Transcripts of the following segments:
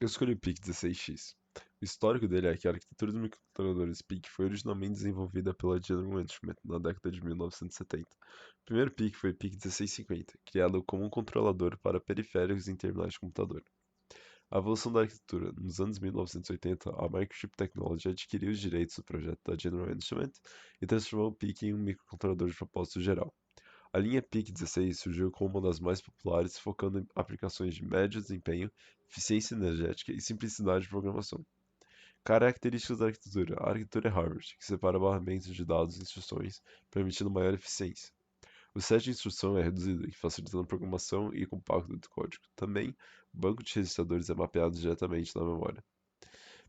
Eu escolhi o PIC-16X. O histórico dele é que a arquitetura dos microcontroladores PIC foi originalmente desenvolvida pela General Instrument na década de 1970. O primeiro PIC foi o PIC-1650, criado como um controlador para periféricos em terminais de computador. A evolução da arquitetura. Nos anos 1980, a Microchip Technology adquiriu os direitos do projeto da General Instrument e transformou o PIC em um microcontrolador de propósito geral. A linha PIC-16 surgiu como uma das mais populares, focando em aplicações de médio desempenho, eficiência energética e simplicidade de programação. Características da arquitetura. A arquitetura é Harvard, que separa barramentos de dados e instruções, permitindo maior eficiência. O set de instrução é reduzido, facilitando a programação e compacto do código. Também, o banco de registradores é mapeado diretamente na memória.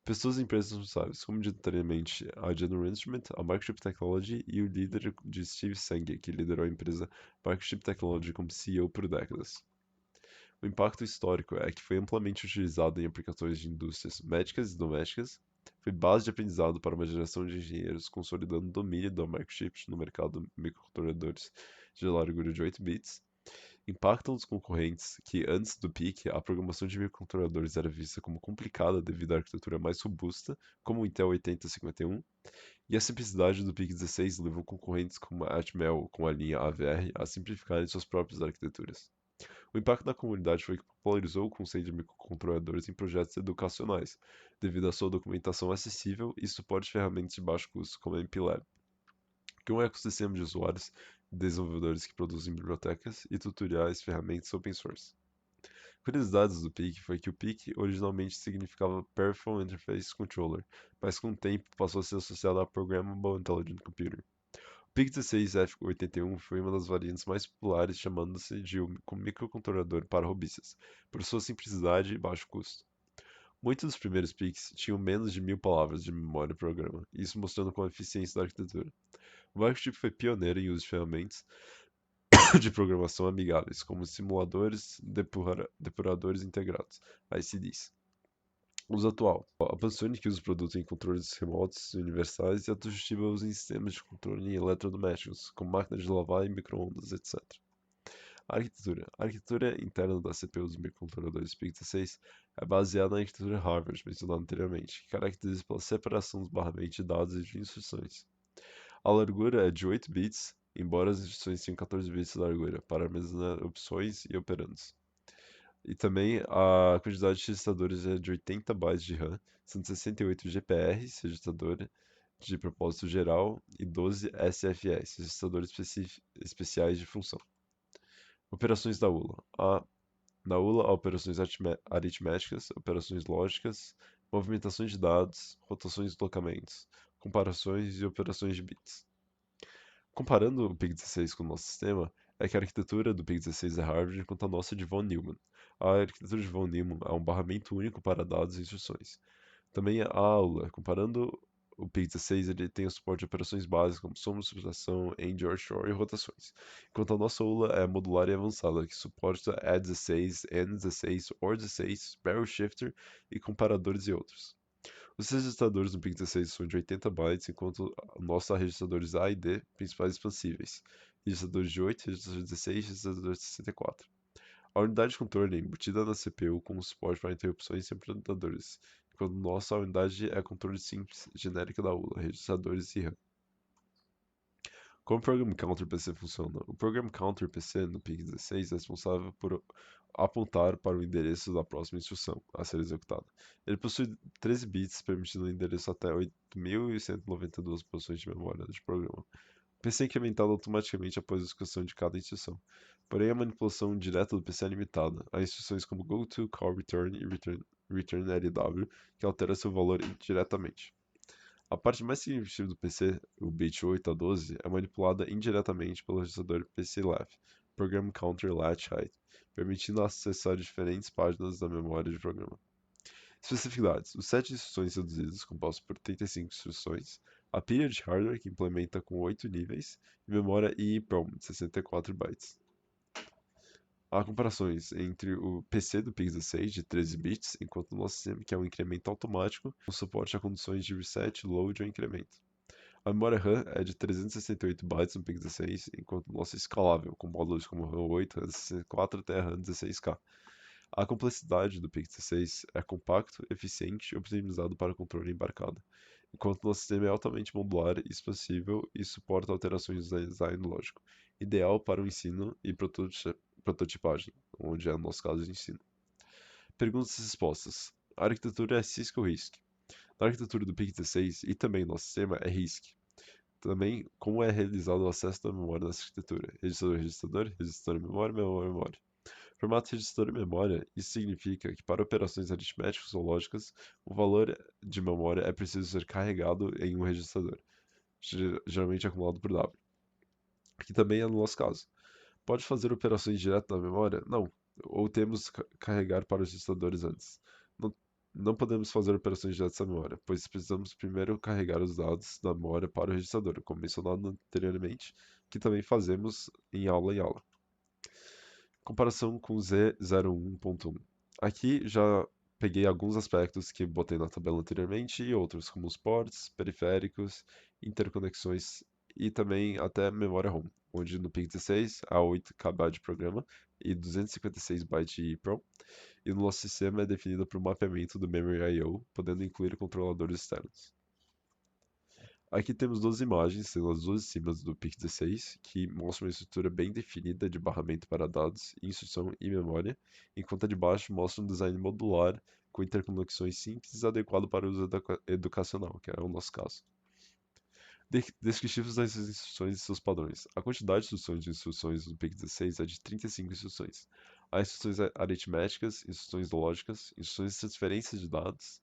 Pessoas e empresas responsáveis, como majoritariamente a General Instrument, a Microchip Technology e o líder de Steve Sangha, que liderou a empresa Microchip Technology como CEO por décadas. O impacto histórico é que foi amplamente utilizado em aplicações de indústrias médicas e domésticas, foi base de aprendizado para uma geração de engenheiros, consolidando o domínio da Microchip no mercado de microcontroladores de largura de 8 bits, impactam os concorrentes que, antes do PIC, a programação de microcontroladores era vista como complicada devido à arquitetura mais robusta, como o Intel 8051, e a simplicidade do PIC-16 levou concorrentes como a Atmel com a linha AVR a simplificarem suas próprias arquiteturas. O impacto na comunidade foi que popularizou o conceito de microcontroladores em projetos educacionais, devido à sua documentação acessível e suporte de ferramentas de baixo custo, como a MPLAB, que é um ecossistema de usuários e desenvolvedores que produzem bibliotecas e tutoriais e ferramentas open source. Curiosidades do PIC foi que o PIC originalmente significava Peripheral Interface Controller, mas com o tempo passou a ser associado a Programmable Intelligent Computer. O PIC-16F81 foi uma das variantes mais populares, chamando-se de um microcontrolador para robistas, por sua simplicidade e baixo custo. Muitos dos primeiros PICs tinham menos de 1000 palavras de memória programa, isso mostrando com a eficiência da arquitetura. O Microchip foi pioneiro em uso de ferramentas de programação amigáveis, como simuladores depuradores integrados, ICDs. Uso atual. A Panasonic usa o produto em controles remotos universais e a Toshiba usa em sistemas de controle em eletrodomésticos, como máquinas de lavar e microondas, etc. A arquitetura. A arquitetura interna da CPU dos microcontroladores PIC-16 é baseada na arquitetura Harvard, mencionada anteriormente, que caracteriza pela separação dos barramentos de dados e de instruções. A largura é de 8 bits, embora as instruções tenham 14 bits de largura, para armazenar opções e operandos. E também a quantidade de registradores é de 80 bytes de RAM, são 68 GPRs, registrador de propósito geral, e 12 SFS, registradores especiais de função. Operações da ULA. Na ULA há operações aritméticas, operações lógicas, movimentações de dados, rotações e deslocamentos, comparações e operações de bits. Comparando o PIC-16 com o nosso sistema, é que a arquitetura do PIC-16 é Harvard, enquanto a nossa é de von Neumann. A arquitetura de von Neumann é um barramento único para dados e instruções. Também a aula, comparando o PIC-16, ele tem o suporte de operações básicas como soma, subtração, AND, OR, SHOR e rotações. Enquanto a nossa aula é modular e avançada, que suporta add16, AND16, OR16, barrel shifter e comparadores e outros. Os registradores do PIC-16 são de 80 bytes, enquanto o nosso há registradores A e D, principais expansíveis. Registradores de 8, registradores de 16 e registradores de 64. A unidade de controle é embutida na CPU com suporte para interrupções e amplificadores, enquanto nossa unidade é controle simples, genérica da ULA, registradores e RAM. Como o Program Counter PC funciona? O Program Counter PC no PIC-16 é responsável por apontar para o endereço da próxima instrução a ser executada. Ele possui 13 bits, permitindo o endereço até 8.192 posições de memória de programa. O PC é incrementado automaticamente após a execução de cada instrução. Porém, a manipulação direta do PC é limitada. Há instruções como goto, call return e return LW que alteram seu valor diretamente. A parte mais significativa do PC, o bit 8 a 12, é manipulada indiretamente pelo registrador PCLF, Program Counter Latch Height, permitindo acessar diferentes páginas da memória de programa. Especificidades: o set de instruções reduzidas, composto por 35 instruções, a pilha de hardware, que implementa com 8 níveis, e memória EEPROM, de 64 bytes. Há comparações entre o PC do PIC-16 de 13 bits, enquanto o nosso sistema que é um incremento automático, com suporte a condições de reset, load ou incremento. A memória RAM é de 368 bytes no PIC-16, enquanto o nosso é escalável, com módulos como RAM 8, RAM 64 até RAM 16K. A complexidade do PIC-16 é compacto, eficiente e otimizado para controle embarcado, enquanto nosso sistema é altamente modular e expansível e suporta alterações de design lógico, ideal para o ensino e prototipagem, onde é o nosso caso de ensino. Perguntas e respostas. A arquitetura é Cisco RISC. Na arquitetura do PIC-16 e também nosso sistema é RISC. Também, como é realizado o acesso da memória nessa arquitetura? Registrador, registrador, registrador, memória, memória, memória. Formato registrador e memória, isso significa que para operações aritméticas ou lógicas, o valor de memória é preciso ser carregado em um registrador, geralmente acumulado por W, que também é no nosso caso. Pode fazer operações direto na memória? Não. Ou temos que carregar para os registradores antes. Não, não podemos fazer operações diretas na memória, pois precisamos primeiro carregar os dados da memória para o registrador, como mencionado anteriormente, que também fazemos em aula. Comparação com Z01.1. Aqui já peguei alguns aspectos que botei na tabela anteriormente e outros, como os ports, periféricos, interconexões e também até memória ROM, onde no PIC-16 há 8 KB de programa e 256 bytes de EEPROM, e no nosso sistema é definido por mapeamento do Memory I/O, podendo incluir controladores externos. Aqui temos duas imagens, sendo as duas em cima do PIC-16, que mostram uma estrutura bem definida de barramento para dados, instrução e memória, enquanto a de baixo mostra um design modular com interconexões simples adequado para o uso educacional, que é o nosso caso. Descritivos das instruções e seus padrões. A quantidade de instruções do PIC-16 é de 35 instruções. Há instruções aritméticas, instruções lógicas, instruções de transferência de dados,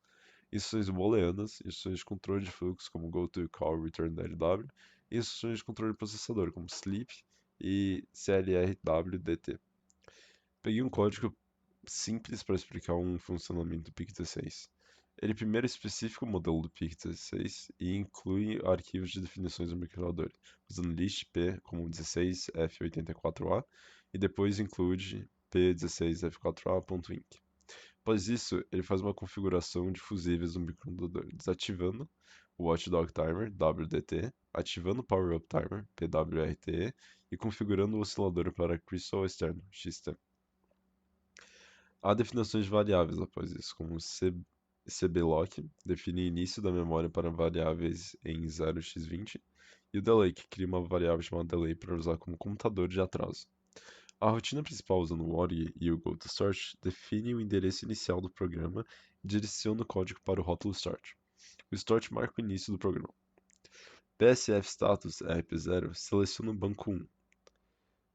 instruções booleanas, instruções de controle de fluxo como goto, call, return, lw, e instruções de controle de processador como sleep e clrwdt. Peguei um código simples para explicar um funcionamento do PIC-16. Ele primeiro especifica o modelo do PIC-16 e inclui arquivos de definições do microcontrolador, usando list.p como 16f84a e depois include p16f4a.inc. Após isso, ele faz uma configuração de fusíveis do microcontrolador, desativando o Watchdog Timer, WDT, ativando o Power Up Timer, PWRTE, e configurando o oscilador para Crystal Externo, XT. Há definições de variáveis após isso, como cblock, define início da memória para variáveis em 0x20, e o delay, que cria uma variável chamada delay para usar como computador de atraso. A rotina principal usando o WORG e o GoToStart define o endereço inicial do programa e direciona o código para o rótulo Start. O Start marca o início do programa. PSF Status RP0 seleciona o banco 1.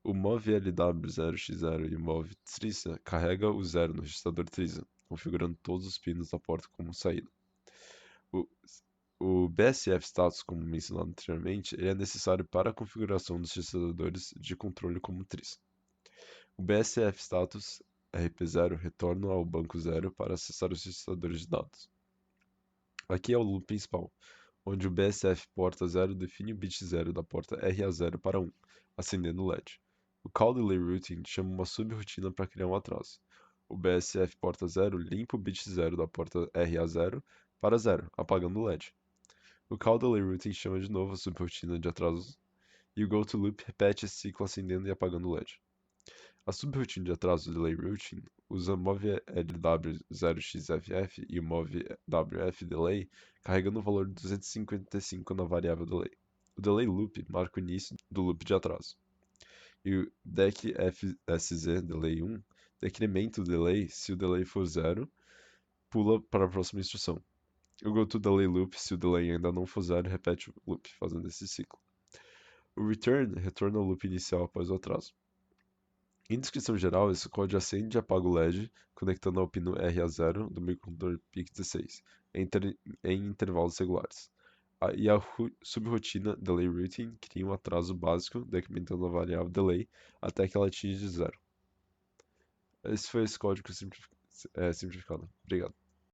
O MOV-LW0x0 e o MOV-TRISA carrega o 0 no registrador TRISA, configurando todos os pinos da porta como saída. O, o BSF Status, como mencionado anteriormente, ele é necessário para a configuração dos registradores de controle como TRISA. O BSF Status RP0 retorna ao banco 0 para acessar os registradores de dados. Aqui é o loop principal, onde o BSF porta 0 define o bit 0 da porta RA0 para 1, acendendo o LED. O Call Delay Routing chama uma subrotina para criar um atraso. O BSF porta 0 limpa o bit 0 da porta RA0 para 0, apagando o LED. O Call Delay Routing chama de novo a subrotina de atraso e o GoToLoop repete esse ciclo acendendo e apagando o LED. A subroutine de atraso delay routing usa MOV-LW0xFF e o MOV-WF delay carregando o valor de 255 na variável delay. O delay loop marca o início do loop de atraso. E o DEC-FSZ delay 1 decrementa o delay se o delay for 0, pula para a próxima instrução. O goToDelay loop, se o delay ainda não for 0, repete o loop, fazendo esse ciclo. O return retorna ao loop inicial após o atraso. Em descrição geral, esse código acende e apaga o LED, conectando ao pino RA0 do microcontrolador PIC-16, em intervalos regulares. E a subrotina Delay Routing cria um atraso básico, decrementando a variável Delay até que ela atinja zero. Esse foi esse código simplificado. Obrigado.